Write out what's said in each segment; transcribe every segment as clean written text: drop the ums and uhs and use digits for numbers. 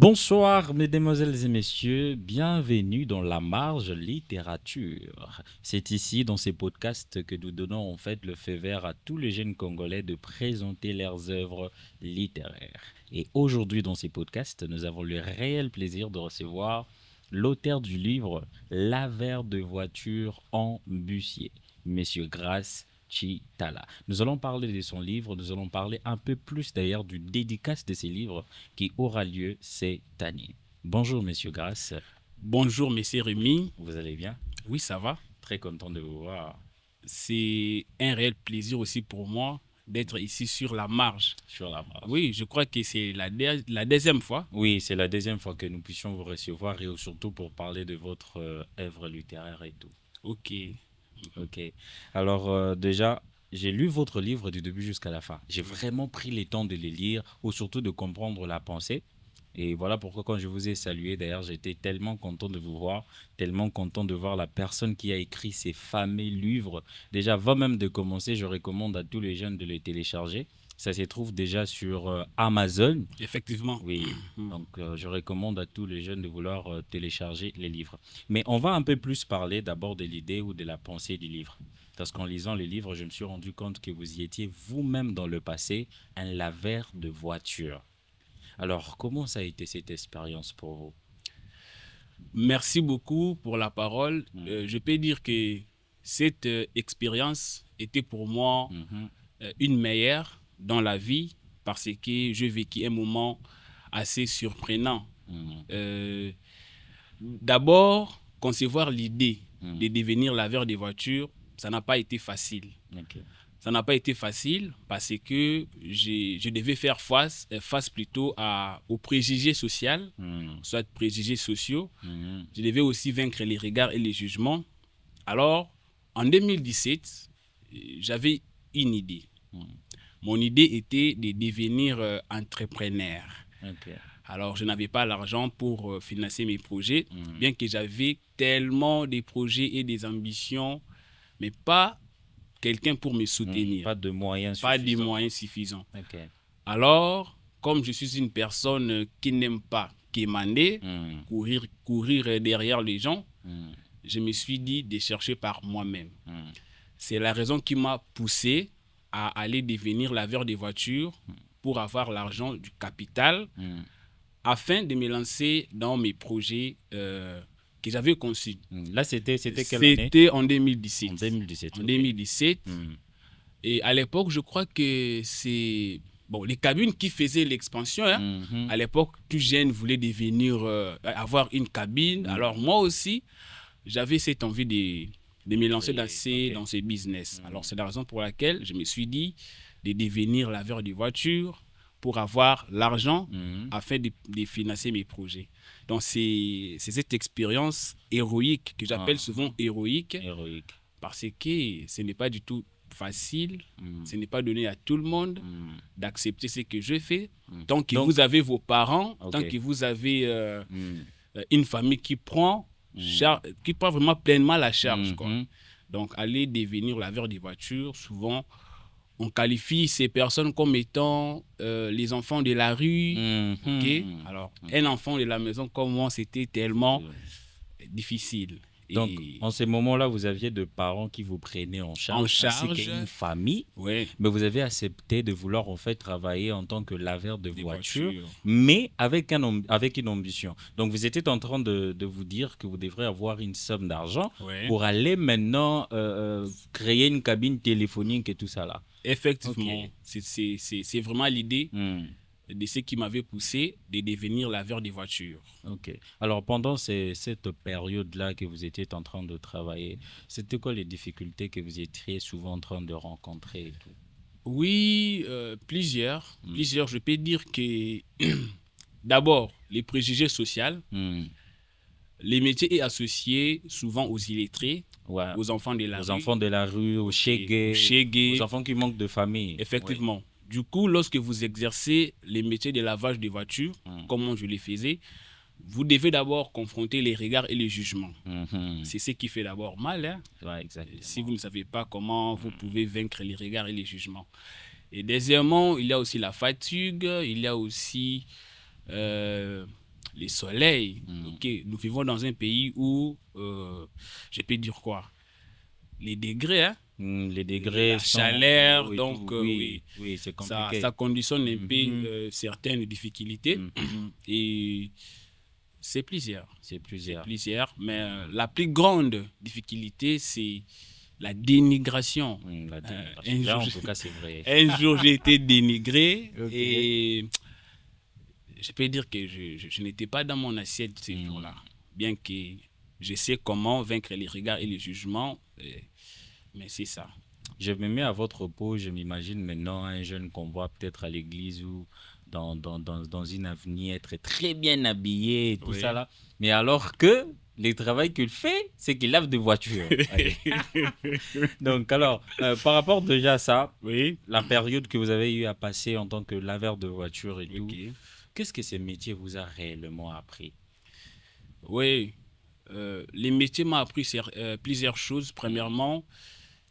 Bonsoir, mesdemoiselles et messieurs, bienvenue dans La Marge Littérature. C'est ici, dans ces podcasts, que nous donnons en fait le feu vert à tous les jeunes Congolais de présenter leurs œuvres littéraires. Et aujourd'hui, dans ces podcasts, nous avons le réel plaisir de recevoir l'auteur du livre L'Avers de voiture en Bussier, Monsieur Grace Chitala. Nous allons parler de son livre, nous allons parler un peu plus d'ailleurs du dédicace de ses livres qui aura lieu cette année. Bonjour, Monsieur Grasse. Bonjour, monsieur Rémi. Vous allez bien? Oui, ça va. Très content de vous voir C'est un réel plaisir aussi pour moi d'être ici sur la marge. sur la marge. Oui, je crois que c'est la deuxième fois. Oui, c'est la deuxième fois que nous puissions vous recevoir et surtout pour parler de votre œuvre littéraire et tout. Ok. Ok. Alors, déjà, j'ai lu votre livre du début jusqu'à la fin. J'ai vraiment pris le temps de le lire ou surtout de comprendre la pensée. Et voilà pourquoi quand je vous ai salué, d'ailleurs, j'étais tellement content de vous voir, tellement content de voir la personne qui a écrit ces fameux livres. Déjà, avant même de commencer, je recommande à tous les jeunes de les télécharger. Ça se trouve déjà sur Amazon. Effectivement. Oui, donc je recommande à tous les jeunes de vouloir télécharger les livres. Mais on va un peu plus parler d'abord de l'idée ou de la pensée du livre. Parce qu'en lisant les livres, je me suis rendu compte que vous y étiez vous-même dans le passé un laveur de voitures. Alors, comment ça a été cette expérience pour vous? Merci beaucoup pour la parole. Je peux dire que cette expérience était pour moi Mhm, une meilleure dans la vie parce que j'ai vécu un moment assez surprenant. mhm, Euh, D'abord, concevoir l'idée mhm. de devenir laveur de voitures, ça n'a pas été facile. Ok. Ça n'a pas été facile parce que je devais faire face plutôt aux préjugés sociaux, Mhm, soit préjugés sociaux. mhm, Je devais aussi vaincre les regards et les jugements. Alors, en 2017, j'avais une idée. mhm. Mon idée était de devenir entrepreneur. Ok. Alors, je n'avais pas l'argent pour financer mes projets, Mhm, bien que j'avais tellement de projets et des ambitions, mais pas quelqu'un pour me mhm. soutenir, Pas de moyens pas des suffisants. moyens suffisants. Ok. Alors, comme je suis une personne qui n'aime pas quémander, Mhm, courir derrière les gens, mhm, je me suis dit de chercher par moi-même. mhm. C'est la raison qui m'a poussé à aller devenir laveur de voitures pour avoir l'argent du capital Mhm. afin de me lancer dans mes projets que j'avais conçus. Là, c'était quelle année? C'était en En 2017. 2017, En ok. 2017. Mhm. Et à l'époque, je crois que c'est bon, les cabines qui faisaient l'expansion. Hein. Mhm. À l'époque, tout jeune voulait devenir, avoir une cabine. Mhm. Alors moi aussi, j'avais cette envie de me lancer dans Ok. dans ces business. Alors Mhm. c'est la raison pour laquelle je me suis dit de devenir laveur de voiture pour avoir l'argent Mhm. afin de financer mes projets. Donc c'est cette expérience héroïque que Ah, j'appelle souvent héroïque héroïque. parce que ce n'est pas du tout facile, Mhm. ce n'est pas donné à tout le monde Mhm. d'accepter ce que je fais. Mhm. Tant que Donc, vous avez vos parents, tant ok. que vous avez Mhm. une famille Mhm. qui prend vraiment pleinement la charge, quoi. Mhm. Donc, aller devenir laveur des voitures, souvent, on qualifie ces personnes comme étant les enfants de la rue. Ok. Mhm. Alors, un Ok. enfant de la maison comme moi, c'était tellement C'était- difficile. Donc, Et en ces moments-là, vous aviez de parents qui vous prenaient en en charge, ainsi charge, qu'une famille, ouais, mais vous avez accepté de vouloir en fait travailler en tant que laveur de des voitures, voitures. mais avec, avec une ambition. Donc, vous étiez en train de vous dire que vous devrez avoir une somme d'argent Ouais. pour aller maintenant créer une cabine téléphonique et tout ça là. Ok. Effectivement, c'est vraiment l'idée Hmm. de ce qui m'avait poussé de devenir laveur de voitures. Ok. Alors, pendant cette période-là que vous étiez en train de travailler, c'était quoi les difficultés que vous étiez souvent en train de rencontrer et tout? Oui, plusieurs. Hmm. Plusieurs, je peux dire que d'abord, les préjugés sociaux. Hmm. Les métiers est associé souvent aux illettrés, Ouais. aux enfants de la Aux rue, enfants de la rue, aux ok, aux chégués, aux chégués. enfants qui manquent de famille. Oui. Effectivement. Du coup, lorsque vous exercez les métiers de lavage de voitures, Hmm. comme moi je les faisais, vous devez d'abord confronter les regards et les jugements. Mhm. C'est ce qui fait d'abord mal. Hein. Ouais, Si exactement. vous ne savez pas comment vous pouvez vaincre les regards et les jugements. Et deuxièmement, il y a aussi la fatigue, il y a aussi euh, les soleils. Ok, nous vivons dans un pays où, je peux dire quoi, les degrés, hein, les degrés la sont chaleur, hauts et donc tout. oui, Oui, c'est ça compliqué. conditionne un Mhm. peu certaines difficultés. Et c'est plusieurs. C'est plusieurs. Mais la plus grande difficulté, c'est la dénigration. La dénigration. Un Là, jour, en tout cas, c'est vrai. un jour, j'ai été dénigré Ok. et je peux dire que je n'étais pas dans mon assiette ces jours-là. Bien que je sais comment vaincre les regards et les jugements, mais c'est ça. Je me mets à votre peau, je m'imagine maintenant un jeune qu'on voit peut-être à l'église ou dans une avenue être très bien habillé et tout Oui. ça là. Mais alors que le travail qu'il fait, c'est qu'il lave des voitures. Allez. Donc alors, par rapport déjà à ça, Oui. la période que vous avez eu à passer en tant que laveur de voitures et tout, Ok. qu'est-ce que ce métier vous a réellement appris? Oui. Les métiers m'ont appris plusieurs choses. Premièrement,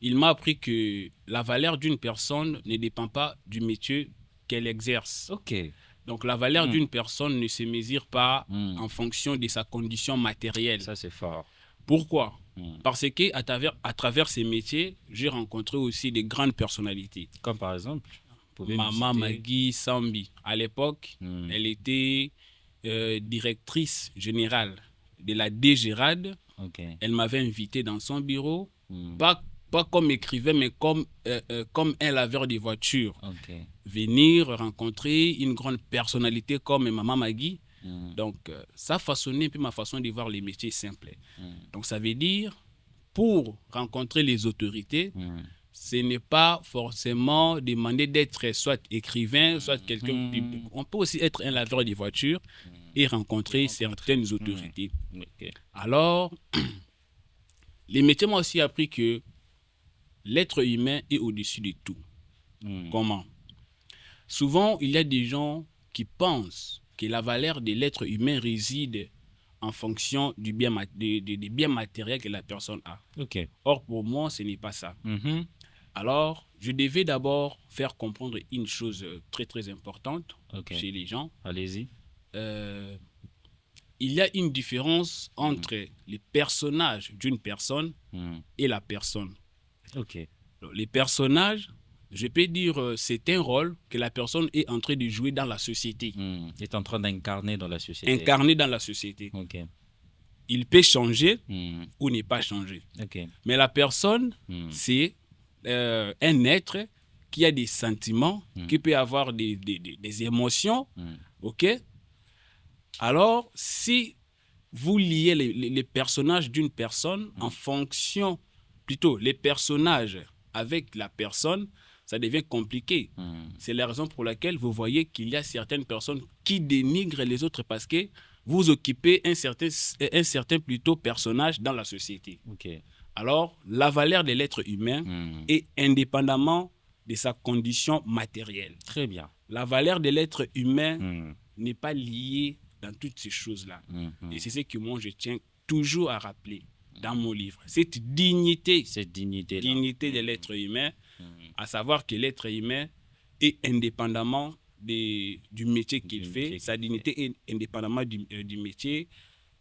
il m'a appris que la valeur d'une personne ne dépend pas du métier qu'elle exerce. Ok. Donc la valeur d'une personne ne se mesure pas en fonction de sa condition matérielle. Ça, c'est fort. Pourquoi? Parce que à travers ces métiers, j'ai rencontré aussi des grandes personnalités. Comme par exemple, pouvez me Maman citer? Magui Sambi. À l'époque, elle était directrice générale de la DGRAD. Ok. Elle m'avait invité dans son bureau, pas comme écrivain, mais comme un laveur de voitures. Ok. Venir rencontrer une grande personnalité comme Maman Magui. Donc, ça a façonné un peu ma façon de voir les métiers simples. Donc, ça veut dire, pour rencontrer les autorités, ce n'est pas forcément demander d'être soit écrivain, soit quelqu'un public. On peut aussi être un laveur de voitures et rencontrer certaines autorités. Ok. Alors, les métiers m'ont aussi appris que l'être humain est au-dessus de tout. Comment? Souvent, il y a des gens qui pensent que la valeur de l'être humain réside en fonction des biens matériels que la personne a. Ok. Or, pour moi, ce n'est pas ça. Alors, je devais d'abord faire comprendre une chose très, très importante chez les gens. Allez-y. Il y a une différence entre les personnages d'une personne et la personne. Ok. Les personnages, je peux dire, c'est un rôle que la personne est en train de jouer dans la société. Est en train d'incarner dans la société. Incarner dans la société. Ok. Il peut changer ou ne pas changer. Ok. Mais la personne, c'est un être qui a des sentiments, qui peut avoir des émotions. Ok? Alors, si vous liez les personnages d'une personne en fonction, plutôt les personnages avec la personne, ça devient compliqué. C'est la raison pour laquelle vous voyez qu'il y a certaines personnes qui dénigrent les autres parce que vous occupez un certain plutôt personnage dans la société. Ok. Alors, la valeur de l'être humain est indépendamment de sa condition matérielle. Très bien. La valeur de l'être humain n'est pas liée dans toutes ces choses-là. Et c'est ce que moi, je tiens toujours à rappeler dans mon livre. Cette dignité de l'être humain, à savoir que l'être humain est indépendamment du métier qu'il fait. Sa dignité est indépendamment du métier.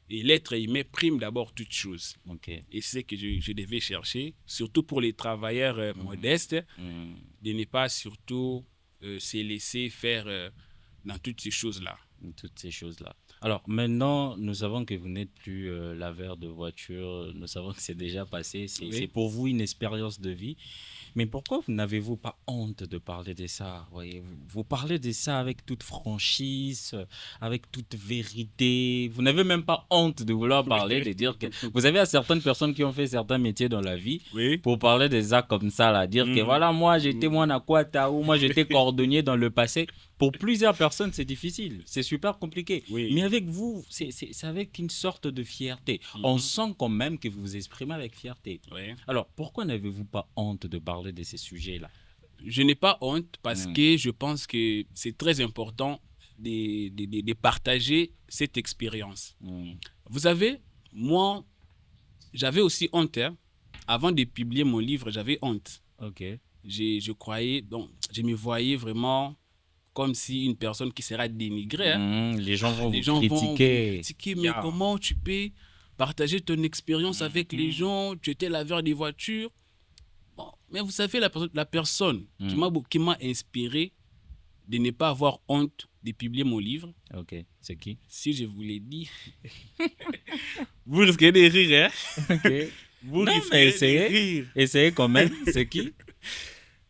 Et l'être humain prime d'abord toute chose. Okay. Et c'est ce que je devais chercher, surtout pour les travailleurs modestes, de ne pas surtout se laisser faire dans toutes ces choses-là. Toutes ces choses-là. Alors maintenant, nous savons que vous n'êtes plus laveur de voiture, nous savons que c'est déjà passé, c'est pour vous une expérience de vie. Mais pourquoi n'avez-vous pas honte de parler de ça? Voyez, vous parlez de ça avec toute franchise, avec toute vérité. Vous n'avez même pas honte de vouloir parler, de dire que... Vous avez certaines personnes qui ont fait certains métiers dans la vie pour parler de ça comme ça, là, dire que voilà, moi j'étais Monakwata ou moi j'étais cordonnier dans le passé. Pour plusieurs personnes, c'est difficile, c'est super compliqué. Mais avec vous, c'est avec une sorte de fierté. On sent quand même que vous vous exprimez avec fierté. Alors, pourquoi n'avez-vous pas honte de parler de ces sujets-là? Je n'ai pas honte parce que je pense que c'est très important de partager cette expérience. Vous savez, moi, j'avais aussi honte. Avant de publier mon livre, j'avais honte. Ok. Je croyais, donc, je me voyais vraiment comme si une personne qui sera dénigrée. Hein. Les gens vont les vous gens critiquer. Vont vous critiquer, mais comment tu peux partager ton expérience avec les gens? Tu étais laveur des voitures. Bon, mais vous savez, la personne qui m'a inspiré de ne pas avoir honte de publier mon livre. Ok, c'est qui? Si je vous l'ai dit, vous risquez de rire. Hein? Ok. Vous non, risquez mais de rire. Essayez quand même. C'est qui?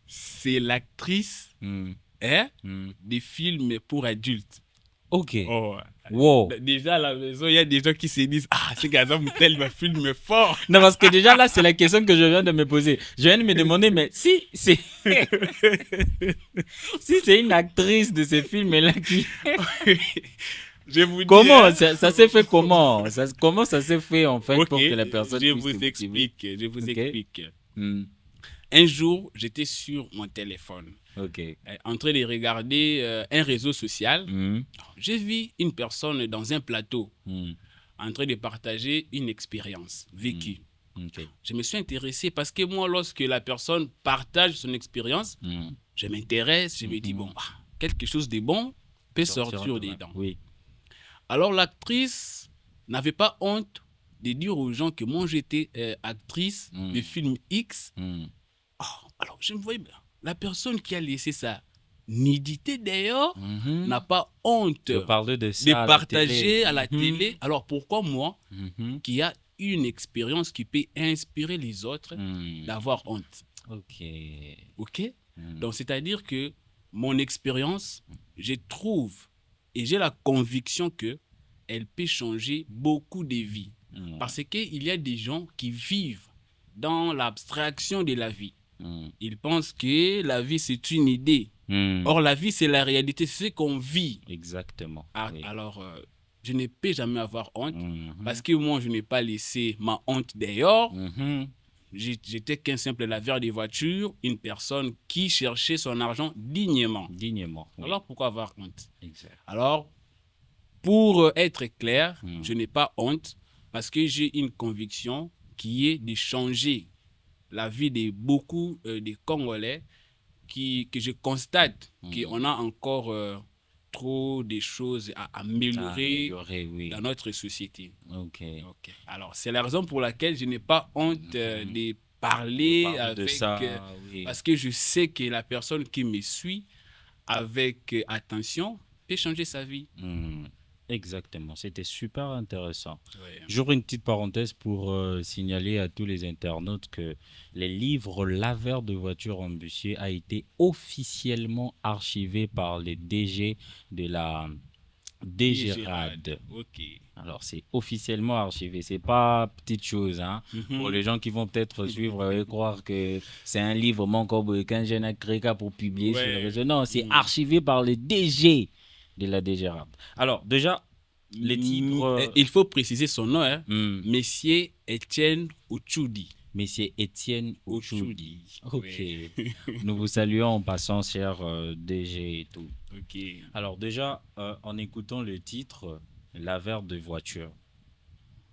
C'est l'actrice des films pour adultes. Ok. Oh. Wow. Déjà, à la maison, il y a des gens qui se disent « Ah, c'est Gaza Moutel, ma film fort !» Non, parce que déjà là, c'est la question que je viens de me poser. Je viens de me demander, mais si c'est si c'est une actrice de ces films-là qui... Je vous dis, comment ça s'est fait comment ça s'est fait en fait pour que la personne je vous explique. Mm. Un jour, j'étais sur mon téléphone. Ok. En train de regarder un réseau social. Mm. J'ai vu une personne dans un plateau en train de partager une expérience vécue. Okay. Je me suis intéressé parce que moi, lorsque la personne partage son expérience, je m'intéresse, je me dis, bon, quelque chose de bon peut sortir dedans. Oui. Alors, l'actrice n'avait pas honte de dire aux gens que moi, j'étais actrice de film X. Alors, je me voyais bien. La personne qui a laissé sa nudité d'ailleurs n'a pas honte de partager à la télé. Alors, pourquoi moi, qui a une expérience qui peut inspirer les autres, d'avoir honte? Ok. Donc, c'est-à-dire que mon expérience, je trouve et j'ai la conviction que elle peut changer beaucoup de vies. Parce qu'il y a des gens qui vivent dans l'abstraction de la vie. Ils pensent que la vie, c'est une idée. Or, la vie, c'est la réalité, c'est ce qu'on vit. Exactement. Oui. Alors, je ne peux jamais avoir honte parce que moi, je n'ai pas laissé ma honte dehors. J'étais qu'un simple laveur de voitures, une personne qui cherchait son argent dignement. Oui. Alors, pourquoi avoir honte? Exact. Alors, pour être clair, je n'ai pas honte parce que j'ai une conviction qui est de changer la vie de beaucoup de Congolais que je constate qu'on a encore trop de choses à améliorer dans notre société. Ok. Alors, c'est la raison pour laquelle je n'ai pas honte de parler avec de ça, parce que je sais que la personne qui me suit avec attention peut changer sa vie. Exactement, c'était super intéressant. Ouais. J'ouvre une petite parenthèse pour signaler à tous les internautes que les livres Laveur de voitures embûchées a été officiellement archivé par les DG de la DGRAD. Ok. Alors, c'est officiellement archivé. C'est pas petite chose. Hein. Pour les gens qui vont peut-être suivre et croire que c'est un livre manquant qu'un jeune a créé pour publier sur les réseaux. Non, c'est archivé par les DG de la DGRAD. Alors, déjà, les titres... Il faut préciser son nom. Hein. Monsieur Étienne Ochoudi. Monsieur Étienne Ochoudi. Ok. Oui. Nous vous saluons en passant, cher DG et tout. Ok. Alors déjà, en écoutant le titre, laveur de voiture.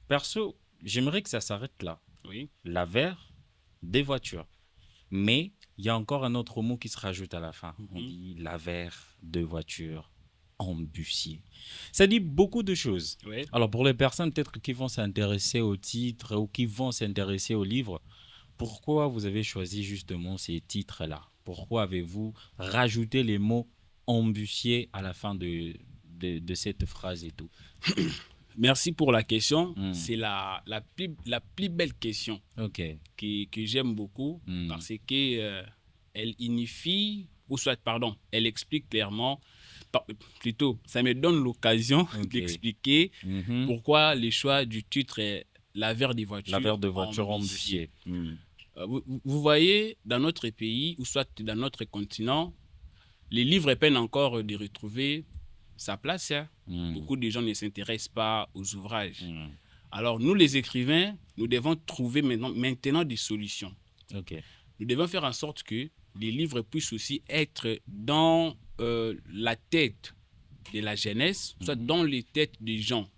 Perso, j'aimerais que ça s'arrête là. Oui. Laveur des voitures. Mais il y a encore un autre mot qui se rajoute à la fin. On dit laveur de voiture embûché. Ça dit beaucoup de choses. Oui. Alors pour les personnes peut-être qui vont s'intéresser au titre ou qui vont s'intéresser au livre, pourquoi vous avez choisi justement ces titres-là? Pourquoi avez-vous rajouté les mots embûché à la fin de cette phrase et tout? Merci pour la question. C'est la plus belle question que j'aime beaucoup parce que elle unifie, ou soit, pardon, elle explique clairement, plutôt, ça me donne l'occasion d'expliquer pourquoi le choix du titre est Laveur des voitures. Laveur de voitures embûchées. Vous voyez, dans notre pays, ou soit dans notre continent, les livres peinent encore de retrouver sa place. Hein. Beaucoup de gens ne s'intéressent pas aux ouvrages. Alors, nous, les écrivains, nous devons trouver maintenant des solutions. Nous devons faire en sorte que les livres puissent aussi être dans la tête de la jeunesse, soit dans les têtes des gens.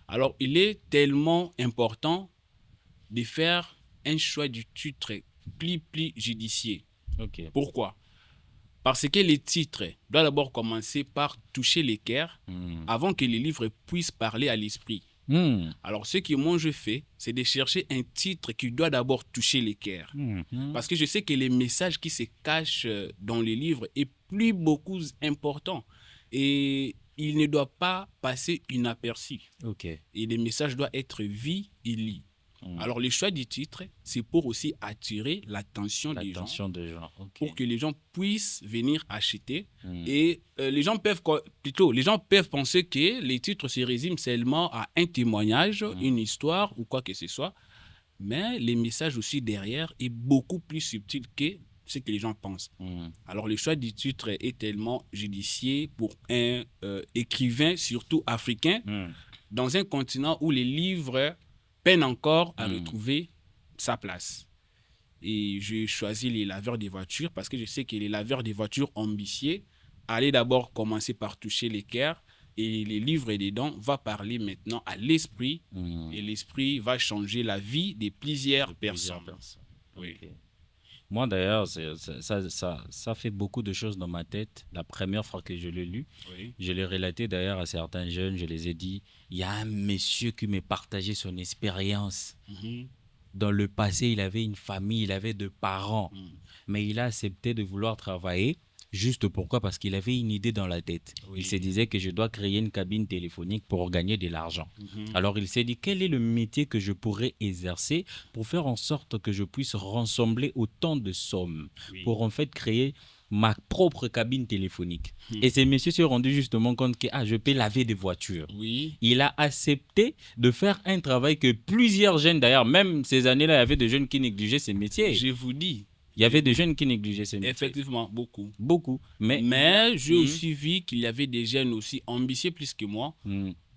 Alors, il est tellement important de faire un choix du titre plus judicieux. Pourquoi? Parce que les titres doivent d'abord commencer par toucher les cœurs avant que les livres puissent parler à l'esprit. Alors, ce que moi je fais, c'est de chercher un titre qui doit d'abord toucher les cœurs. Parce que je sais que les messages qui se cachent dans les livres est plus beaucoup important. Et il ne doit pas passer inaperçu. Et les messages doivent être vus et lus. Alors, le choix du titre, c'est pour aussi attirer l'attention des gens. Pour que les gens puissent venir acheter. Et les gens peuvent penser que les titres se résument seulement à un témoignage, une histoire ou quoi que ce soit. Mais les messages aussi derrière est beaucoup plus subtil que ce que les gens pensent. Alors, le choix du titre est tellement judicieux pour un écrivain, surtout africain, dans un continent où les livres peine encore à retrouver sa place. Et j'ai choisi les laveurs des voitures parce que je sais que les laveurs des voitures ambitieux allaient d'abord commencer par toucher les cœurs et les livres dedans va parler maintenant à l'esprit et l'esprit va changer la vie de plusieurs personnes. Oui. Okay. Moi d'ailleurs, ça fait beaucoup de choses dans ma tête. La première fois que je l'ai lu, je l'ai relaté d'ailleurs à certains jeunes, je les ai dit, il y a un monsieur qui m'a partagé son expérience. Dans le passé, il avait une famille, il avait 2 parents, mais il a accepté de vouloir travailler. Juste pourquoi? Parce qu'il avait une idée dans la tête. Il se disait que je dois créer une cabine téléphonique pour gagner de l'argent. Alors il s'est dit, quel est le métier que je pourrais exercer pour faire en sorte que je puisse rassembler autant de sommes pour en fait créer ma propre cabine téléphonique. Et ce monsieur s'est rendu justement compte que je peux laver des voitures. Il a accepté de faire un travail que plusieurs jeunes, d'ailleurs, même ces années-là, il y avait des jeunes qui négligeaient ces métiers. Je vous dis. Il y avait des jeunes qui négligeaient ces métiers. Effectivement, beaucoup. Beaucoup. Mais j'ai aussi vu qu'il y avait des jeunes aussi ambitieux plus que moi.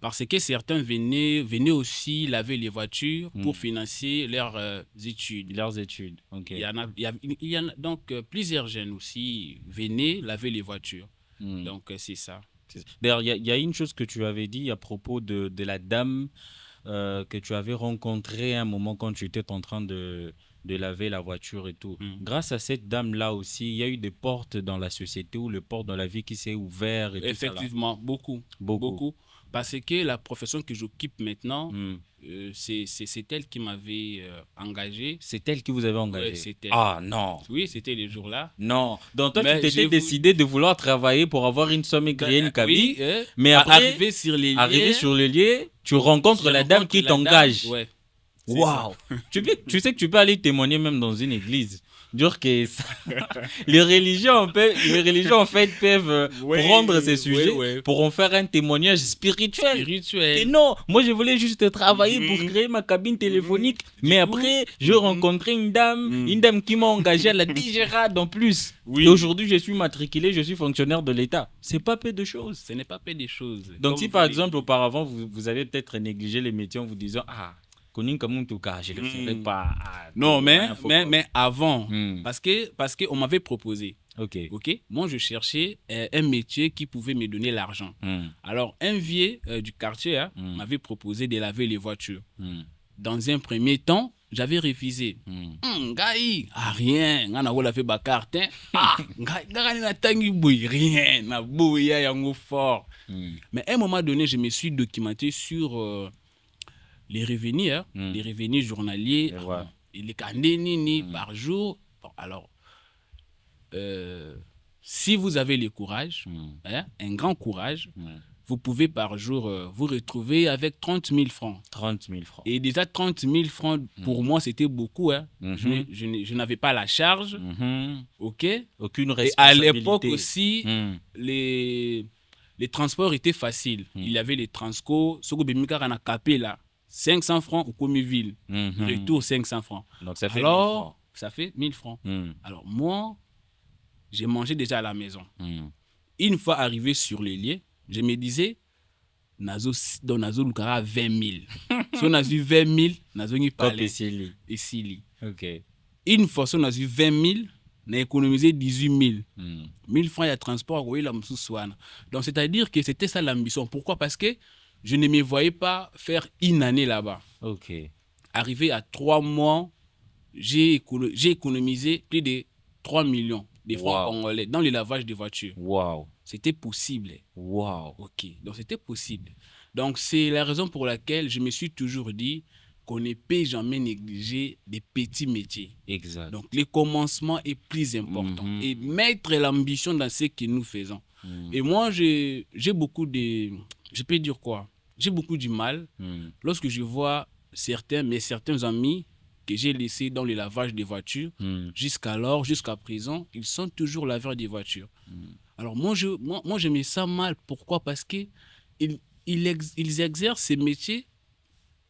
Parce que certains venaient aussi laver les voitures pour financer leurs études. Leurs études, ok. Il y en a donc plusieurs jeunes aussi venaient laver les voitures. Donc c'est ça. D'ailleurs, il y a une chose que tu avais dit à propos de la dame que tu avais rencontrée à un moment quand tu étais en train de laver la voiture et tout. Grâce à cette dame-là aussi, il y a eu des portes dans la société ou le porte dans la vie qui s'est ouvert. Et effectivement, tout ça, beaucoup. Parce que la profession que j'occupe maintenant, c'est elle qui m'avait engagé. C'est elle qui vous avait engagé? Oui, c'est elle. Ah non. Oui, c'était les jours-là. Non. Donc toi, tu t'étais décidé de vouloir travailler pour avoir une somme et créer une cabine. Oui, mais après, arrivé sur les lieux, tu rencontres la dame qui t'engage. Ouais. Waouh. Tu sais que tu peux aller témoigner même dans une église. Dire que les religions en fait peuvent prendre ces sujets pour en faire un témoignage spirituel. Et non, moi je voulais juste travailler pour créer ma cabine téléphonique, mais après j'ai rencontré une dame qui m'a engagé à la DGRAD en plus. Et aujourd'hui je suis matriculé, je suis fonctionnaire de l'État. C'est pas peu de choses. Ce n'est pas peu de choses. Donc si par exemple auparavant vous avez peut-être négligé les métiers en vous disant je ne le ferai pas. Non, mais avant, parce qu'on m'avait proposé. Ok. Moi, je cherchais un métier qui pouvait me donner l'argent. Alors, un vieux du quartier m'avait proposé de laver les voitures. Dans un premier temps, j'avais refusé. Gaï, rien. On a lavé ma carte. Rien. Fort. Mais à un moment donné, je me suis documenté sur les revenus journaliers, et les candés par jour. Bon, alors, si vous avez le courage, un grand courage, vous pouvez par jour vous retrouver avec 30 000 francs. 30 000 francs. Et déjà 30 000 francs, pour moi, c'était beaucoup. Je n'avais pas la charge. Ok. Aucune responsabilité. Et à l'époque aussi, les transports étaient faciles. Il y avait les Transco, Sogobemika Capé là. 500 francs au Comiville, retour 500 francs. Donc ça fait alors, ça fait 1000 francs. Alors moi, j'ai mangé déjà à la maison. Une fois arrivé sur les lieux, je me disais, Nazo Lukara 20 000. Si on a eu 20 000, Nazo n'y parlait. Et Sili. Ok. Une fois, si on a eu 20 000, on a économisé 18 000. 1000 francs, il y a transport, oui, la Moussouane. Donc c'est-à-dire que c'était ça l'ambition. Pourquoi? Parce que je ne me voyais pas faire une année là-bas. Ok. Arrivé à 3 mois, j'ai économisé plus de 3 millions. des francs congolais dans le lavage de voitures. Wow. C'était possible. Wow. Ok, donc c'était possible. Donc c'est la raison pour laquelle je me suis toujours dit qu'on ne peut jamais négliger des petits métiers. Exact. Donc le commencement est plus important. Et mettre l'ambition dans ce que nous faisons. Et moi, j'ai beaucoup de... Je peux dire quoi? J'ai beaucoup du mal lorsque je vois certains amis que j'ai laissés dans le lavage des voitures, jusqu'à présent, ils sont toujours laveurs des voitures. Alors moi, je me sens mal. Pourquoi? Parce qu'ils ils exercent ces métiers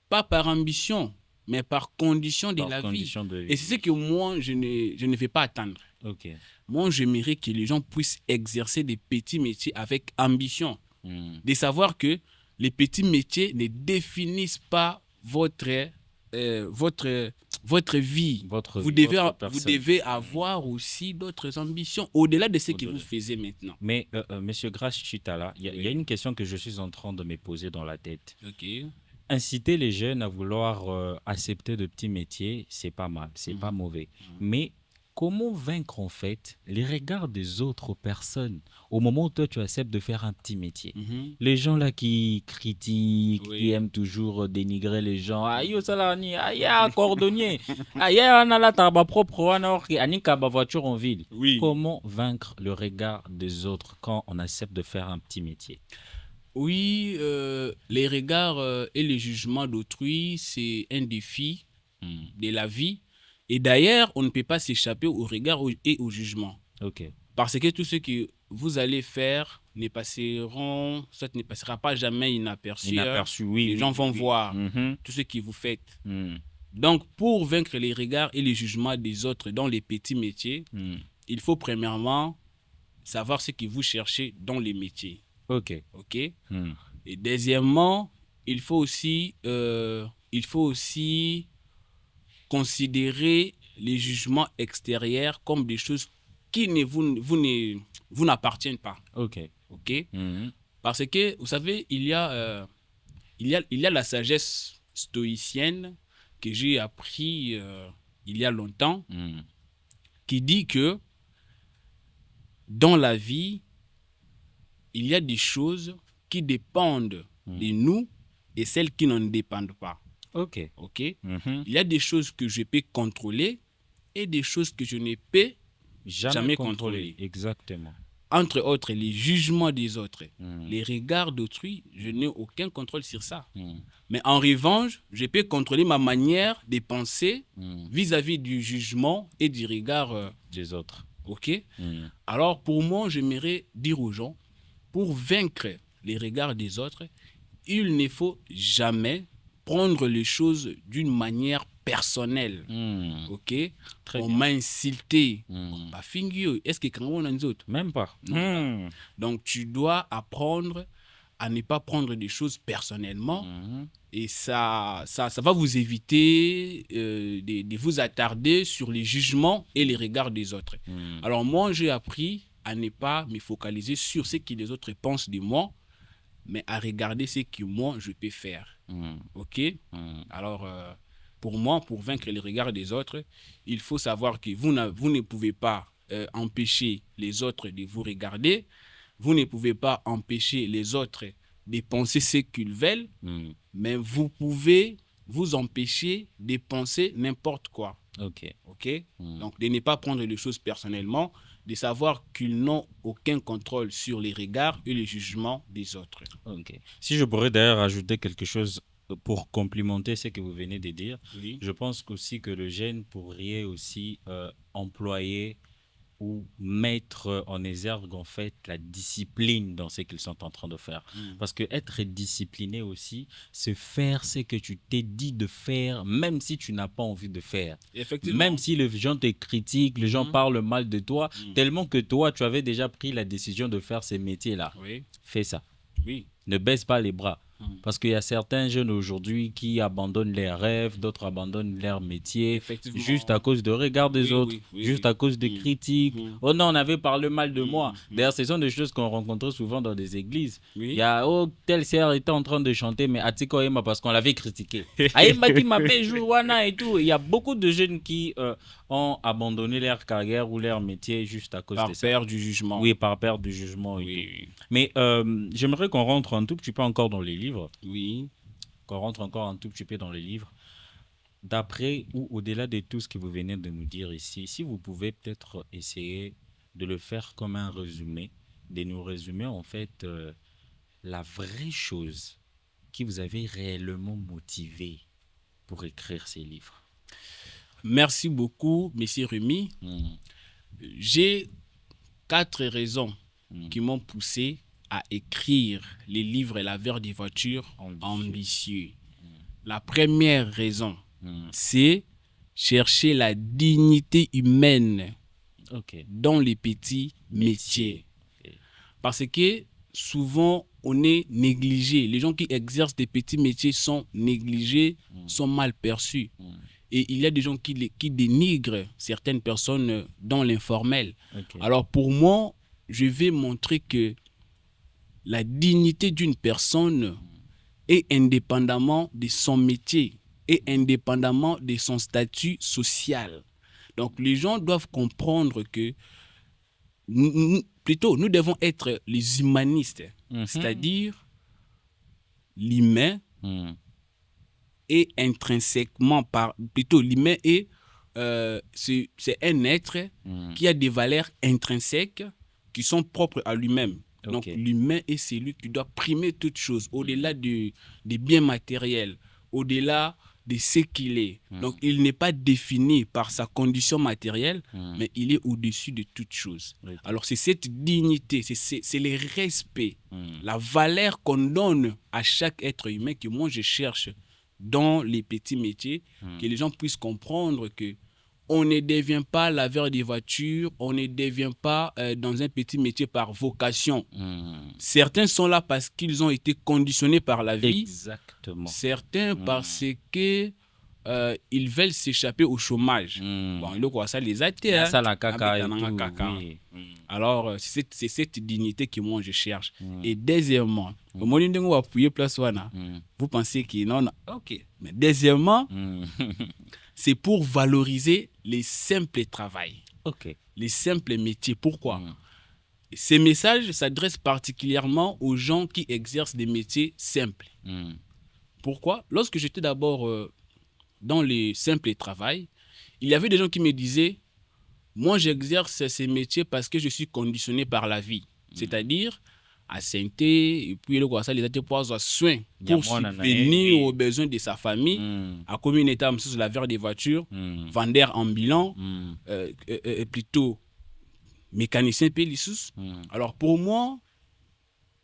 pas par ambition, mais par condition de la vie. Et c'est ce que moi, je ne vais pas attendre. Okay. Moi, j'aimerais que les gens puissent exercer des petits métiers avec ambition. De savoir que les petits métiers ne définissent pas votre vie. Vous devez avoir aussi d'autres ambitions au-delà de ce que vous faites maintenant. Mais Monsieur Grace Chitala, il y a une question que je suis en train de me poser dans la tête. Okay. Inciter les jeunes à vouloir accepter de petits métiers, c'est pas mal, c'est pas mauvais. Mais comment vaincre en fait les regards des autres personnes au moment où toi tu acceptes de faire un petit métier? Les gens là qui critiquent, qui aiment toujours dénigrer les gens. Aïe, salani, aïe, cordonnier, aïe, on a la tabac propre, on a voiture en ville. Comment vaincre le regard des autres quand on accepte de faire un petit métier? Oui, les regards et les jugements d'autrui, c'est un défi de la vie. Et d'ailleurs, on ne peut pas s'échapper aux regards et aux jugements. Okay. Parce que tout ce que vous allez faire ne passera pas jamais inaperçu. Oui. Les gens vont voir tout ce que vous faites. Donc, pour vaincre les regards et les jugements des autres dans les petits métiers, il faut premièrement savoir ce que vous cherchez dans les métiers. Ok. Et deuxièmement, il faut aussi considérer les jugements extérieurs comme des choses qui vous n'appartiennent pas. Ok. Parce que, vous savez, il y a la sagesse stoïcienne que j'ai appris il y a longtemps, qui dit que dans la vie, il y a des choses qui dépendent de nous et celles qui n'en dépendent pas. Ok. Il y a des choses que je peux contrôler et des choses que je ne peux jamais contrôler. Exactement. Entre autres, les jugements des autres, les regards d'autrui, je n'ai aucun contrôle sur ça. Mais en revanche, je peux contrôler ma manière de penser vis-à-vis du jugement et du regard des autres. Alors, pour moi, j'aimerais dire aux gens, pour vaincre les regards des autres, il ne faut jamais prendre les choses d'une manière personnelle. On m'a insulté. Est-ce que quand on a nous autres? Même pas. Donc, tu dois apprendre à ne pas prendre des choses personnellement. Et ça va vous éviter de vous attarder sur les jugements et les regards des autres. Alors, moi, j'ai appris à ne pas me focaliser sur ce que les autres pensent de moi, mais à regarder ce que moi, je peux faire. Alors, pour moi, pour vaincre les regards des autres, il faut savoir que vous ne pouvez pas empêcher les autres de vous regarder. Vous ne pouvez pas empêcher les autres de penser ce qu'ils veulent, mais vous pouvez vous empêcher de penser n'importe quoi. Donc, de ne pas prendre les choses personnellement, de savoir qu'ils n'ont aucun contrôle sur les regards et les jugements des autres. Si je pourrais d'ailleurs ajouter quelque chose pour complimenter ce que vous venez de dire, je pense aussi que le jeune pourrait aussi employer ou mettre en exergue en fait la discipline dans ce qu'ils sont en train de faire. Parce que être discipliné aussi, c'est faire ce que tu t'es dit de faire, même si tu n'as pas envie de faire. Même si les gens te critiquent, les gens parlent mal de toi, tellement que toi, tu avais déjà pris la décision de faire ces métiers-là. Fais ça. Ne baisse pas les bras. Parce qu'il y a certains jeunes aujourd'hui qui abandonnent leurs rêves, d'autres abandonnent leur métier, juste à cause de regard des autres, juste à cause des critiques. Oh non, on avait parlé mal de moi. D'ailleurs, ce sont des choses qu'on rencontrait souvent dans des églises. Il y a, oh, telle sœur était en train de chanter, mais Atiko Ema parce qu'on l'avait critiqué. Aïma qui m'appelle Jouana et tout. Il y a beaucoup de jeunes qui ont abandonné leur carrière ou leur métier juste à cause de ça. Par peur du jugement. Oui, par peur du jugement. Oui. Mais j'aimerais qu'on rentre un tout petit peu encore dans les livres. Oui. Qu'on rentre encore un tout petit peu dans les livres. D'après ou au-delà de tout ce que vous venez de nous dire ici, si vous pouvez peut-être essayer de le faire comme un résumé, de nous résumer en fait la vraie chose qui vous avait réellement motivé pour écrire ces livres. Merci beaucoup, Monsieur Rémi. J'ai 4 raisons qui m'ont poussé à écrire les livres La Vers des voitures ambitieux. La première raison, c'est chercher la dignité humaine dans les petits métiers. Parce que souvent, on est négligé. Les gens qui exercent des petits métiers sont négligés, sont mal perçus. Et il y a des gens qui dénigrent certaines personnes dans l'informel. Alors pour moi, je vais montrer que la dignité d'une personne est indépendamment de son métier et indépendamment de son statut social. Donc les gens doivent comprendre que nous devons être les humanistes, c'est-à-dire l'humain est intrinsèquement l'humain est c'est un être qui a des valeurs intrinsèques qui sont propres à lui-même. Donc l'humain est celui qui doit primer toute chose au-delà des biens matériels, au-delà de ce qu'il est. Donc il n'est pas défini par sa condition matérielle, mais il est au-dessus de toute chose. Alors c'est cette dignité, c'est le respect, la valeur qu'on donne à chaque être humain que moi je cherche dans les petits métiers, que les gens puissent comprendre que on ne devient pas laveur des voitures, on ne devient pas dans un petit métier par vocation. Certains sont là parce qu'ils ont été conditionnés par la vie. Exactement. Certains parce que ils veulent s'échapper au chômage. Bon, le quoi ça les a été. Alors c'est cette dignité que moi je cherche. Et deuxièmement, au moment où vous appuyez place vous pensez que non, ok. Mais deuxièmement, c'est pour valoriser les simples travails, les simples métiers. Pourquoi? Ces messages s'adressent particulièrement aux gens qui exercent des métiers simples. Pourquoi? Lorsque j'étais d'abord dans les simples travails, il y avait des gens qui me disaient « Moi, j'exerce ces métiers parce que je suis conditionné par la vie. » C'est-à-dire, à santé, et puis ça, les pour soin pour subvenir aux besoins de sa famille, à commune état, laveur des voitures, vendeur ambulant, plutôt mécanicien pélissus. Alors pour moi,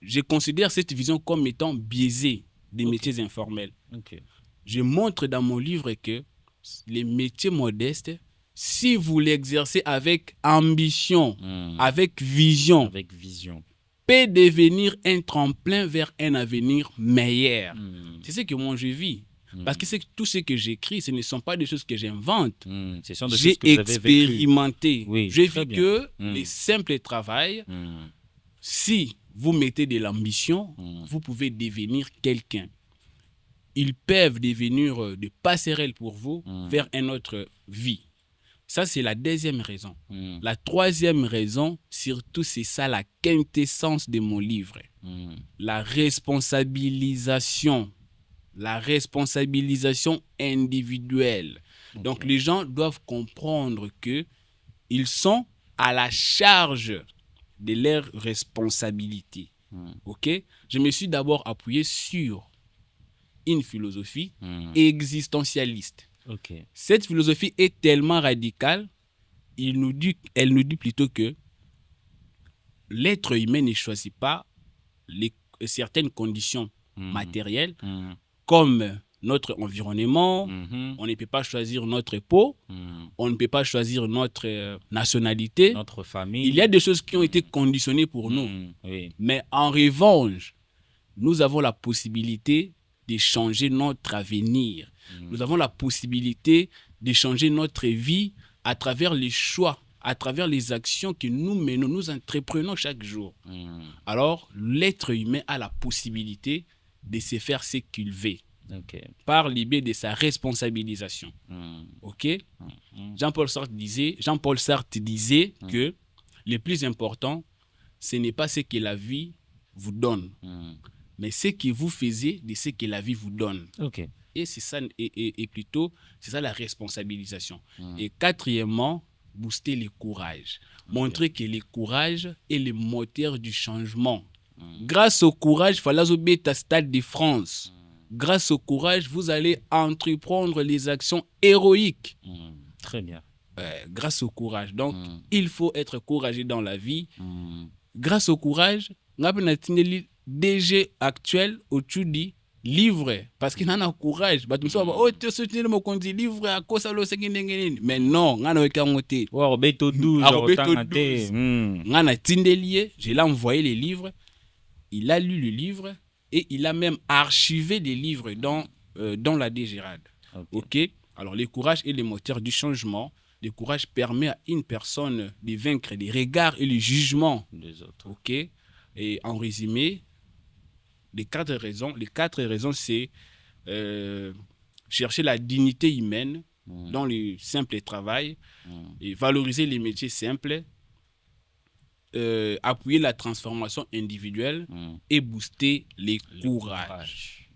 je considère cette vision comme étant biaisée des métiers informels. Je montre dans mon livre que les métiers modestes, si vous l'exercez avec ambition, avec vision, peut devenir un tremplin vers un avenir meilleur. C'est ce que moi je vis. Parce que tout ce que j'écris, ce ne sont pas des choses que j'invente. J'ai expérimenté. J'ai vu que les simples travail, si vous mettez de l'ambition, vous pouvez devenir quelqu'un. Ils peuvent devenir des passerelles pour vous vers une autre vie. Ça, c'est la deuxième raison. La troisième raison, surtout, c'est ça la quintessence de mon livre. La responsabilisation individuelle. Donc, les gens doivent comprendre qu'ils sont à la charge de leurs responsabilités. Je me suis d'abord appuyé sur une philosophie existentialiste. Cette philosophie est tellement radicale, elle nous dit plutôt que l'être humain ne choisit pas certaines conditions matérielles comme notre environnement, on ne peut pas choisir notre peau, on ne peut pas choisir notre nationalité, notre famille. Il y a des choses qui ont été conditionnées pour nous. Mais en revanche, nous avons la possibilité de changer notre avenir. Nous avons la possibilité de changer notre vie à travers les choix, à travers les actions que nous menons, nous entreprenons chaque jour. Alors, l'être humain a la possibilité de se faire ce qu'il veut. Par le biais de sa responsabilisation. Ok? Jean-Paul Sartre disait que le plus important, ce n'est pas ce que la vie vous donne, mais ce que vous faisiez de ce que la vie vous donne. Et c'est ça, et plutôt, c'est ça la responsabilisation. Et quatrièmement, booster le courage. Montrer que le courage est le moteur du changement. Grâce au courage, Falazo Beta Stade de France. Grâce au courage, vous allez entreprendre les actions héroïques. Très bien. Grâce au courage. Donc, il faut être courageux dans la vie. Grâce au courage, DG actuel au Tchudi livre parce qu'il en a courage. Mais non, je l'ai envoyé les livres. Il a lu le livre et il a même archivé des livres dans la DGRAD. Ok. Alors, le courage est le moteur du changement. Le courage permet à une personne de vaincre les regards et les jugements des autres. Ok. Et en résumé, les quatre raisons, c'est chercher la dignité humaine dans le simple travail, et valoriser les métiers simples, appuyer la transformation individuelle et booster les courages.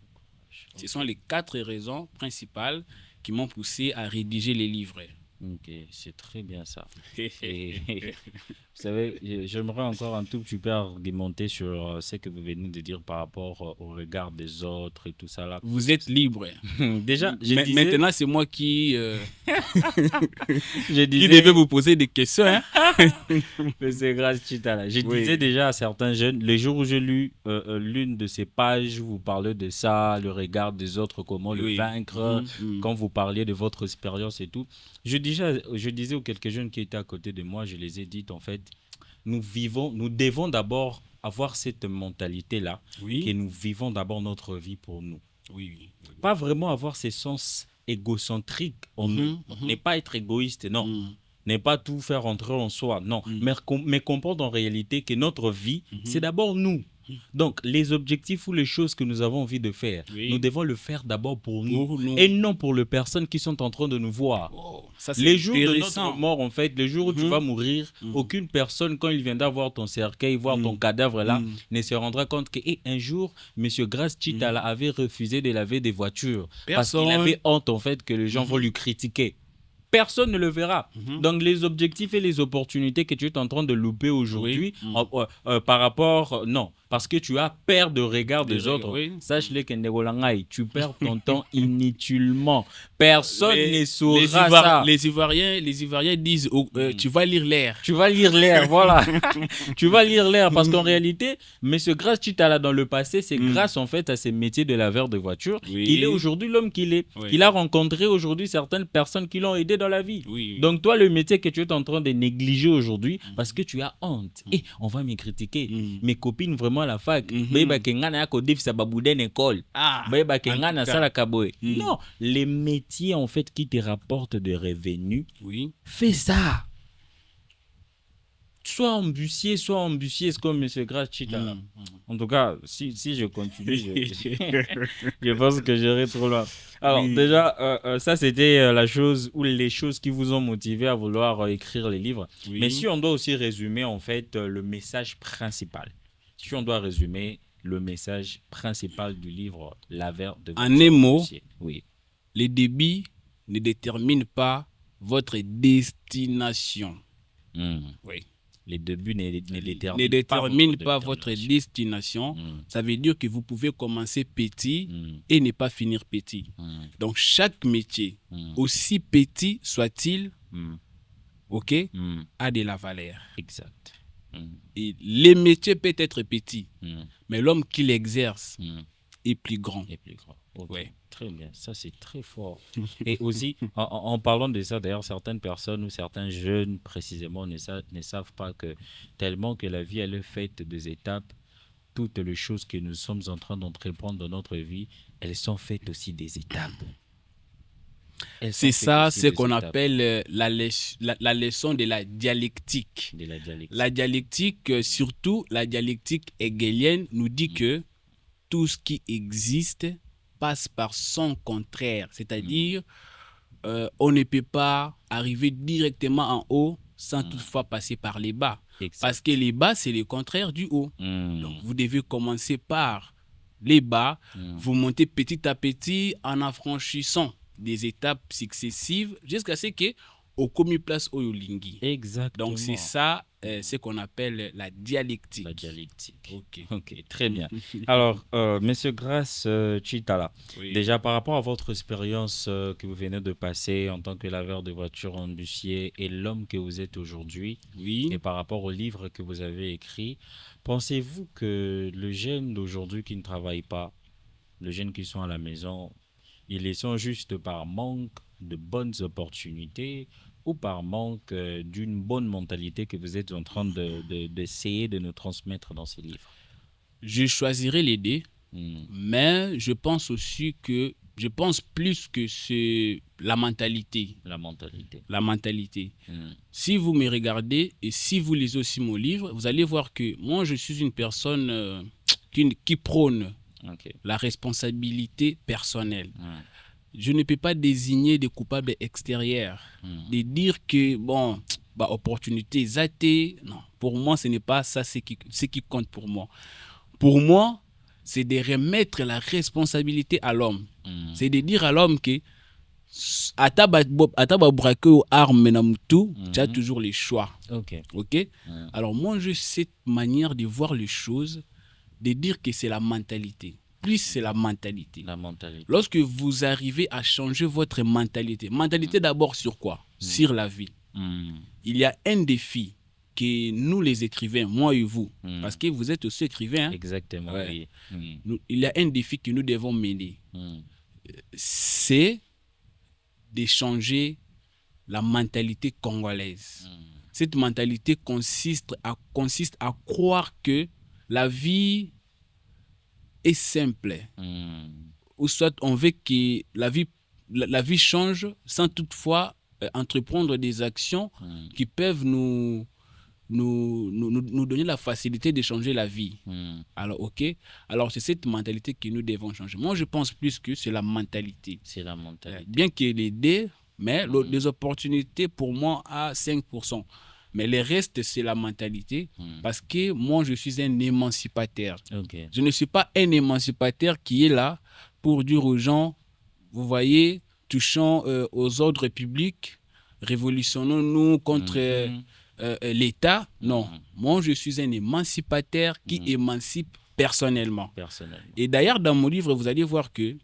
Ce sont les 4 raisons principales qui m'ont poussé à rédiger les livres. Ok, c'est très bien ça. Et, vous savez, j'aimerais encore un tout petit peu argumenter sur ce que vous venez de dire par rapport au regard des autres et tout ça là. Vous êtes libre. Déjà, maintenant, c'est moi qui qui devais vous poser des questions. Hein? C'est grâce Chita là. Je disais déjà à certains jeunes, les jours où j'ai lu l'une de ces pages où vous parlez de ça, le regard des autres, comment le vaincre, quand vous parliez de votre expérience et tout, je disais aux quelques jeunes qui étaient à côté de moi, je les ai dit en fait, nous devons d'abord avoir cette mentalité-là, que nous vivons d'abord notre vie pour nous. Pas vraiment avoir ces sens égocentriques en nous, n'est pas être égoïste, non. N'est pas tout faire rentrer en soi, non. Mais comprendre en réalité que notre vie, c'est d'abord nous. Donc, les objectifs ou les choses que nous avons envie de faire, nous devons le faire d'abord pour nous et non pour les personnes qui sont en train de nous voir. Les jours de notre mort, en fait, les jours où tu vas mourir, aucune personne, quand il viendra voir ton cercueil, voir ton cadavre là, ne se rendra compte qu'un jour, M. Grace Chitala avait refusé de laver des voitures parce qu'il avait honte, en fait, que les gens vont lui critiquer. Personne ne le verra. Donc, les objectifs et les opportunités que tu es en train de louper aujourd'hui, par rapport... non, parce que tu as peur de regard des autres. Sache-le que tu perds ton temps inutilement. Personne ne saura ça. Les Ivoiriens disent tu vas lire l'air. Tu vas lire l'air, voilà. Tu vas lire l'air parce qu'en réalité, M. Grace Chitala, dans le passé, c'est grâce en fait à ces métiers de laveur de voiture qu'il est aujourd'hui l'homme qu'il est. Il a rencontré aujourd'hui certaines personnes qui l'ont aidé dans la vie. Donc toi, le métier que tu es en train de négliger aujourd'hui parce que tu as honte. Et on va me critiquer. Mes copines vraiment à la fac. Non, les métiers en fait qui te rapportent des revenus, fais ça. Soit ambitieuse comme M. Grace Chitala. En tout cas, si je continue, je pense que j'irai trop loin. Alors déjà, ça c'était la chose ou les choses qui vous ont motivé à vouloir écrire les livres. Mais si on doit aussi résumer en fait le message principal. Si on doit résumer le message principal du livre Laveur de voiture. En un mot, les débits ne déterminent pas votre destination. Les débuts ne déterminent pas votre destination. Ça veut dire que vous pouvez commencer petit et ne pas finir petit. Donc, chaque métier, aussi petit soit-il, a de la valeur. Exact. Et les métiers peuvent être petits, mais l'homme qui l'exerce est plus grand. Très bien, ça c'est très fort. Et aussi, en parlant de ça, d'ailleurs, certaines personnes ou certains jeunes précisément ne savent pas que tellement que la vie elle est faite des étapes, toutes les choses que nous sommes en train d'entreprendre dans notre vie, elles sont faites aussi des étapes. C'est ça, ce qu'on appelle la leçon de la dialectique. La dialectique, surtout la dialectique hegelienne, nous dit que tout ce qui existe passe par son contraire. C'est-à-dire, on ne peut pas arriver directement en haut sans toutefois passer par les bas. Exact. Parce que les bas, c'est le contraire du haut. Donc, vous devez commencer par les bas, vous montez petit à petit en affranchissant des étapes successives jusqu'à ce que au commis place au yolingi. Exactement. Donc c'est ça ce qu'on appelle la dialectique. La dialectique. Ok, très bien. Alors, Monsieur Grace Chitala, oui. Déjà par rapport à votre expérience que vous venez de passer en tant que laveur de voitures en Bussier et l'homme que vous êtes aujourd'hui, oui. Et par rapport au livre que vous avez écrit, pensez-vous que le jeune d'aujourd'hui qui ne travaille pas, les jeunes qui sont à la maison, ils les sont juste par manque de bonnes opportunités ou par manque d'une bonne mentalité que vous êtes en train d'essayer de nous transmettre dans ces livres? Je choisirais les deux, mais je pense plus que c'est la mentalité. La mentalité. Si vous me regardez et si vous lisez aussi mon livre, vous allez voir que moi, je suis une personne qui prône la responsabilité personnelle. Je ne peux pas désigner des coupables extérieurs. De dire que, opportunité zatée, non. Pour moi, ce n'est pas ça ce qui compte pour moi. Pour moi, c'est de remettre la responsabilité à l'homme. C'est de dire à l'homme que tu as toujours les choix. Ok? Alors moi, j'ai cette manière de voir les choses, de dire que c'est la mentalité. Plus c'est la mentalité. Lorsque vous arrivez à changer votre mentalité d'abord sur quoi? Sur la vie. Il y a un défi que nous les écrivains, moi et vous, parce que vous êtes aussi écrivains. Exactement. Ouais. Oui. Il y a un défi que nous devons mener. C'est de changer la mentalité congolaise. Cette mentalité consiste à croire que la vie est simple. Ou soit on veut que la vie change sans toutefois entreprendre des actions qui peuvent nous donner la facilité de changer la vie. Alors c'est cette mentalité que nous devons changer. Moi je pense plus que c'est la mentalité. Bien qu'il y ait les deux, mais les opportunités pour moi à 5%. Mais le reste, c'est la mentalité. Parce que moi, je suis un émancipateur. Je ne suis pas un émancipateur qui est là pour dire aux gens, vous voyez, touchons aux ordres publics, révolutionnons-nous contre l'État. Non, moi, je suis un émancipateur qui émancipe personnellement. Et d'ailleurs, dans mon livre, vous allez voir qu'il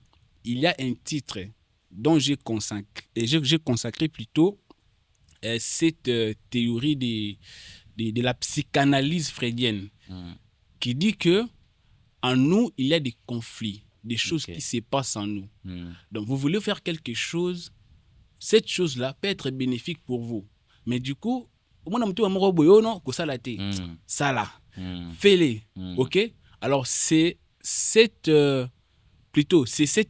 y a un titre dont j'ai consacré plutôt cette théorie de la psychanalyse freudienne qui dit que en nous, il y a des conflits, des choses qui se passent en nous. Donc, vous voulez faire quelque chose, cette chose-là peut être bénéfique pour vous. Mais du coup, ça là, fais-les. Ok? Alors, c'est cet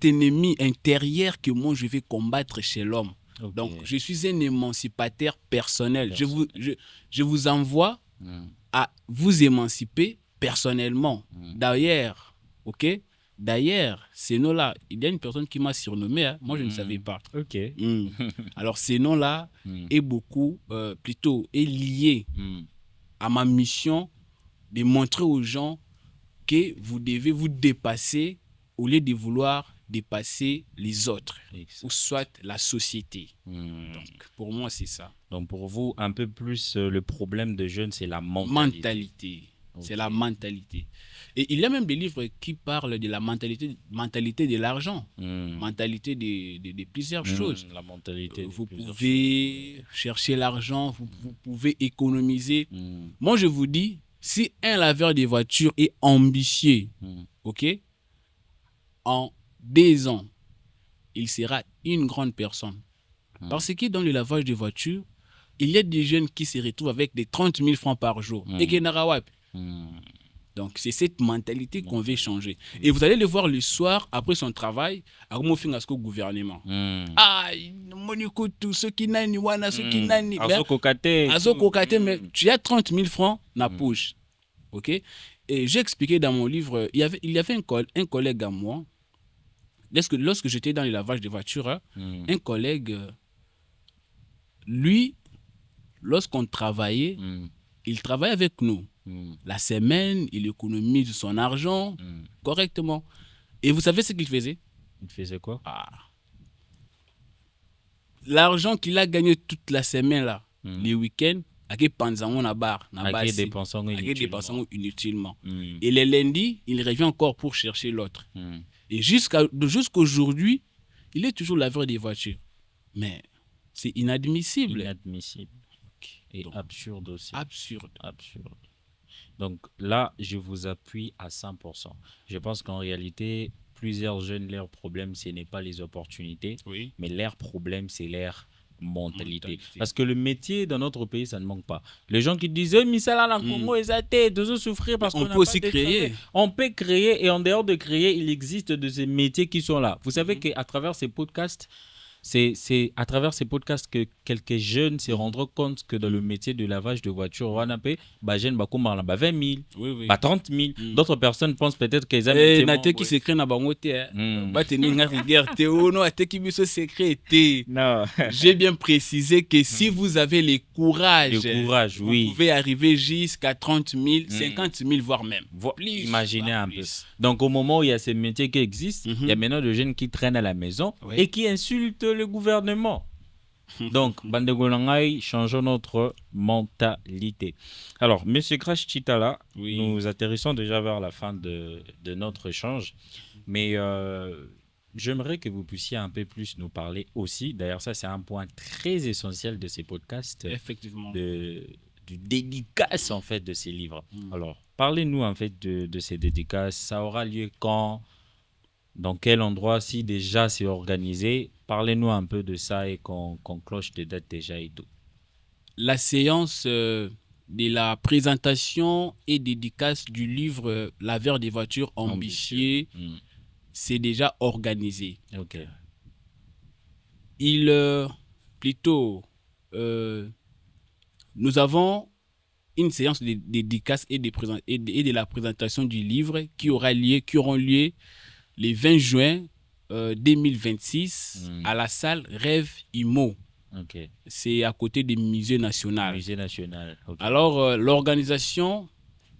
ennemi intérieur que moi, je vais combattre chez l'homme. Donc, je suis un émancipateur personnel. Je vous envoie à vous émanciper personnellement. D'ailleurs, ce nom-là, il y a une personne qui m'a surnommé. Moi, je ne savais pas. Alors, ce nom-là est est lié à ma mission de montrer aux gens que vous devez vous dépasser au lieu de vouloir dépasser les autres, ou soit la société. Donc, pour moi, c'est ça. Donc, pour vous, un peu plus, le problème des jeunes, c'est la mentalité. C'est la mentalité. Et il y a même des livres qui parlent de la mentalité de l'argent, mentalité de plusieurs choses. La mentalité vous pouvez chercher l'argent, vous pouvez économiser. Moi, je vous dis, si un laveur de voitures est ambitieux, en 2 ans, il sera une grande personne. Parce que dans le lavage de voitures, il y a des jeunes qui se retrouvent avec des 30 000 francs par jour. Et qui n'ont pas. Donc, c'est cette mentalité qu'on veut changer. Et vous allez le voir le soir, après son travail, à au gouvernement. Ah, ceux qui n'ont ceux qui n'ont mais tu as 30 000 francs dans la poche. OK? Et j'ai expliqué dans mon livre, il y avait un collègue à moi, lorsque j'étais dans le lavage de voitures, un collègue, lui, lorsqu'on travaillait, il travaillait avec nous. La semaine, il économise son argent correctement. Et vous savez ce qu'il faisait? Il faisait quoi? L'argent qu'il a gagné toute la semaine, là, les week-ends, il dépensé inutilement. Et les lundis, il revient encore pour chercher l'autre. Et jusqu'aujourd'hui, il est toujours laveur des voitures. Mais c'est inadmissible. Inadmissible. Et donc, absurde aussi. Absurde. Donc là, je vous appuie à 100%. Je pense qu'en réalité, plusieurs jeunes, leur problème, ce n'est pas les opportunités, mais leur problème, c'est leur mentalité. Parce que le métier dans notre pays, ça ne manque pas. Les gens qui disent mais ça là, la Congo, ils ont de souffrir parce qu'on peut aussi créer. On peut créer, et en dehors de créer, il existe de ces métiers qui sont là. Vous savez qu'à travers ces podcasts, c'est à travers ces podcasts que quelques jeunes se rendront compte que dans le métier de lavage de voiture, on a payé 20 000, 30 000. D'autres personnes pensent peut-être qu'ils ont des métiers qui s'écrivent dans le J'ai bien précisé que si vous avez le courage, vous pouvez arriver jusqu'à 30 000, 50 000, voire même. Imaginez un peu. Donc, au moment où il y a ces métiers qui existent, il y a maintenant des jeunes qui traînent à la maison et qui insultent le gouvernement. Donc, Bandegolangay, changeons notre mentalité. Alors, Monsieur Crash Chitala, nous atterrissons déjà vers la fin de notre échange, mais j'aimerais que vous puissiez un peu plus nous parler aussi. D'ailleurs, ça, c'est un point très essentiel de ces podcasts. Effectivement. Du dédicace, en fait, de ces livres. Alors, parlez-nous, en fait, de ces dédicaces. Ça aura lieu quand? Dans quel endroit? Si déjà c'est organisé, parlez-nous un peu de ça et qu'on cloche des dates déjà et tout. La séance de la présentation et dédicace du livre Laveur des voitures ambitieux, c'est déjà organisé. Ok. Nous avons une séance de dédicace et de la présentation du livre qui auront lieu le 20 juin 2026 à la salle Rêve Imo. Okay. C'est à côté du Musée National. Musée National. Okay. Alors, l'organisation,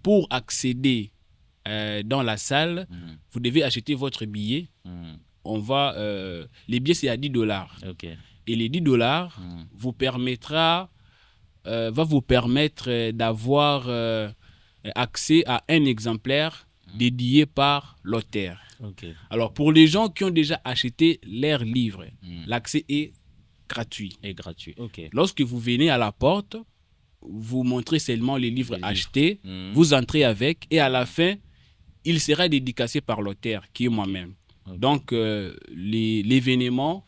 pour accéder dans la salle, vous devez acheter votre billet. Les billets, c'est à $10. Okay. Et les $10 va vous permettre d'avoir accès à un exemplaire dédié par l'auteur. Okay. Alors, pour les gens qui ont déjà acheté leur livre, l'accès est gratuit. Okay. Lorsque vous venez à la porte, vous montrez seulement les livres achetés, vous entrez avec, et à la fin, il sera dédicacé par l'auteur, qui est moi-même. Okay. Donc, l'événement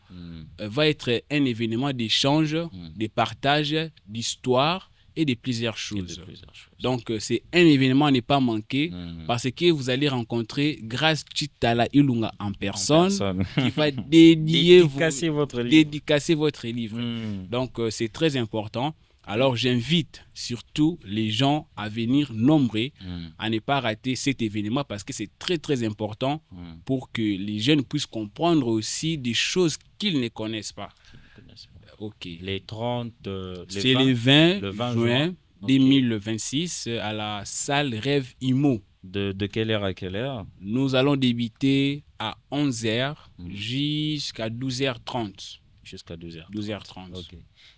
va être un événement d'échange, de partage, d'histoire, et de plusieurs choses. Donc, c'est un événement à ne pas manquer parce que vous allez rencontrer Grace Chitala Ilunga en personne qui va dédicacer votre livre. Donc, c'est très important. Alors, j'invite surtout les gens à venir nombreux, à ne pas rater cet événement parce que c'est très, très important pour que les jeunes puissent comprendre aussi des choses qu'ils ne connaissent pas. Ok. Les 30, c'est le 20 juin 2026 à la salle Rêve Imo. De quelle heure à quelle heure? Nous allons débuter à 11h jusqu'à 12h30. Jusqu'à 12h30. Ok.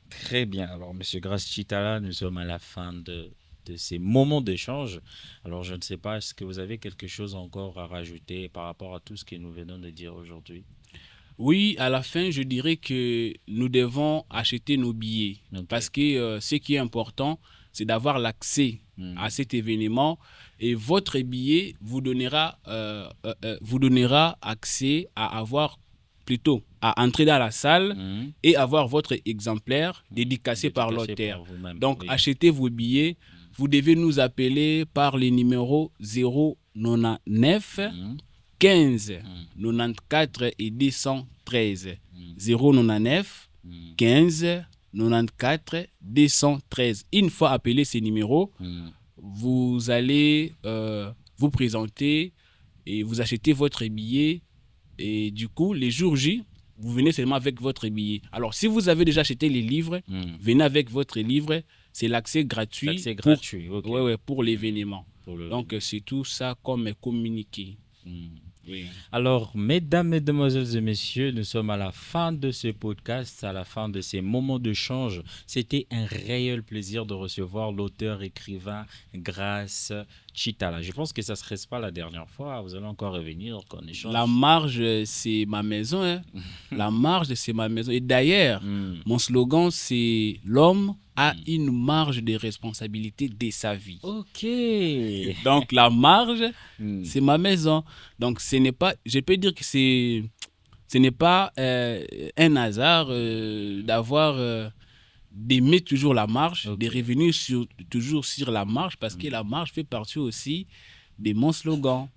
Très bien. Alors, Monsieur Grace Chitala, nous sommes à la fin de ces moments d'échange. Alors, je ne sais pas, est-ce que vous avez quelque chose encore à rajouter par rapport à tout ce que nous venons de dire aujourd'hui? Oui, à la fin, je dirais que nous devons acheter nos billets. Okay. Parce que ce qui est important, c'est d'avoir l'accès à cet événement. Et votre billet vous donnera accès à avoir à entrer dans la salle et avoir votre exemplaire dédicacé par l'auteur. Donc, achetez vos billets, vous devez nous appeler par le numéro 099 15 94 et 213. 099 15 94 213. Une fois appelé ces numéros, vous allez vous présenter et vous achetez votre billet. Et du coup, les jours J, vous venez seulement avec votre billet. Alors, si vous avez déjà acheté les livres, venez avec votre livre. C'est l'accès gratuit. L'accès gratuit, ok. Pour l'événement. Donc, c'est tout ça comme communiqué. Oui. Alors, mesdames, mesdemoiselles et messieurs, nous sommes à la fin de ce podcast, à la fin de ces moments de change. C'était un réel plaisir de recevoir l'auteur, écrivain Grace Chitala. Je pense que ça ne serait pas la dernière fois. Vous allez encore revenir, qu'on échange. La marge, c'est ma maison. Hein. La marge, c'est ma maison. Et d'ailleurs, mon slogan, c'est « L'homme a une marge de responsabilité de sa vie ». Ok. Donc, la marge, c'est ma maison. Donc, ce n'est pas, je peux dire que ce n'est pas un hasard d'avoir, d'aimer toujours la marge, de revenir toujours sur la marge, parce que la marge fait partie aussi de mon slogan.